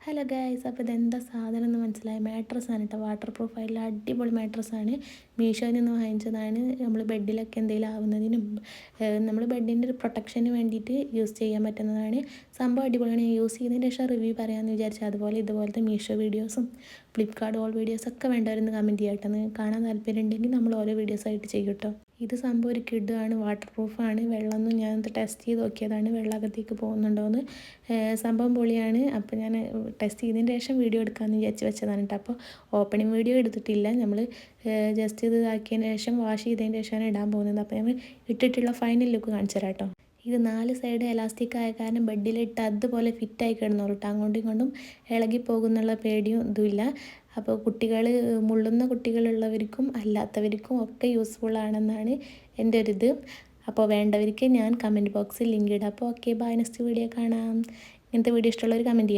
Hello guys, അപ്പോൾ ഇതെന്താ സാധനം എന്ന് മനസ്സിലായി? മാട്രസ്സാണ് കേട്ടോ. വാട്ടർ പ്രൂഫ് ആയിട്ടുള്ള അടിപൊളി മാട്രസ്സാണ്. മീഷോയിൽ നിന്ന് വാങ്ങിച്ചതാണ്. നമ്മൾ ബെഡിലൊക്കെ എന്തെങ്കിലും ആവുന്നതിനും നമ്മൾ ബെഡിൻ്റെ ഒരു പ്രൊട്ടക്ഷന് വേണ്ടിയിട്ട് യൂസ് ചെയ്യാൻ പറ്റുന്നതാണ്. സംഭവം അടിപൊളിയാണ്. ഞാൻ യൂസ് ചെയ്തതിന് ശേഷം റിവ്യൂ പറയാമെന്ന് വിചാരിച്ചാൽ. അതുപോലെ ഇതുപോലത്തെ മീഷോ വീഡിയോസും ഫ്ലിപ്കാർട്ട് ഓൾ വീഡിയോസൊക്കെ വേണ്ടവരെന്ന് കമൻറ്റ് ചെയ്യട്ടെ. നിങ്ങൾക്ക് കാണാൻ താല്പര്യം ഉണ്ടെങ്കിൽ നമ്മൾ ഓരോ വീഡിയോസായിട്ട് ചെയ്യും കേട്ടോ. ഇത് സംഭവം ഒരു കിഡാണ്, വാട്ടർ പ്രൂഫാണ്. വെള്ളമൊന്നും ഞാൻ ടെസ്റ്റ് ചെയ്ത് നോക്കിയതാണ്, വെള്ളം അകത്തേക്ക് പോകുന്നുണ്ടോയെന്ന്. സംഭവം പൊളിയാണ്. അപ്പോൾ ഞാൻ ടെസ്റ്റ് ചെയ്തതിന് ശേഷം വീഡിയോ എടുക്കാമെന്ന് വിചാരിച്ച് വെച്ചതാണ് കേട്ടോ. അപ്പോൾ ഓപ്പണിംഗ് വീഡിയോ എടുത്തിട്ടില്ല. നമ്മൾ ജസ്റ്റ് ഇത് ഇതാക്കിയതിന് ശേഷം വാഷ് ചെയ്തതിന് ശേഷമാണ് ഇടാൻ പോകുന്നത്. അപ്പോൾ നമ്മൾ ഇട്ടിട്ടുള്ള ഫൈനൽ ലുക്ക് കാണിച്ചു തരാം കേട്ടോ. ഇത് 4 സൈഡ് എലാസ്റ്റിക് ആയ കാരണം ബെഡിലിട്ട് അതുപോലെ ഫിറ്റായി കിടന്നോളൂ കേട്ടോ. അങ്ങോട്ടും ഇങ്ങോട്ടും ഇളകിപ്പോകുന്നുള്ള പേടിയും ഇതുമില്ല. അപ്പോൾ കുട്ടികൾ, മുള്ളുന്ന കുട്ടികളുള്ളവർക്കും അല്ലാത്തവർക്കും ഒക്കെ യൂസ്ഫുൾ ആണെന്നാണ് എൻ്റെ ഒരിത്. അപ്പോൾ വേണ്ടവർക്ക് ഞാൻ കമൻറ്റ് ബോക്സിൽ ലിങ്ക് ഇടാം. അപ്പോൾ ഓക്കെ, ബൈ, നെക്സ്റ്റ് വീഡിയോ കാണാം. ഇങ്ങനത്തെ വീഡിയോ ഇഷ്ടമുള്ളവർ കമൻറ്റ് ചെയ്യാം.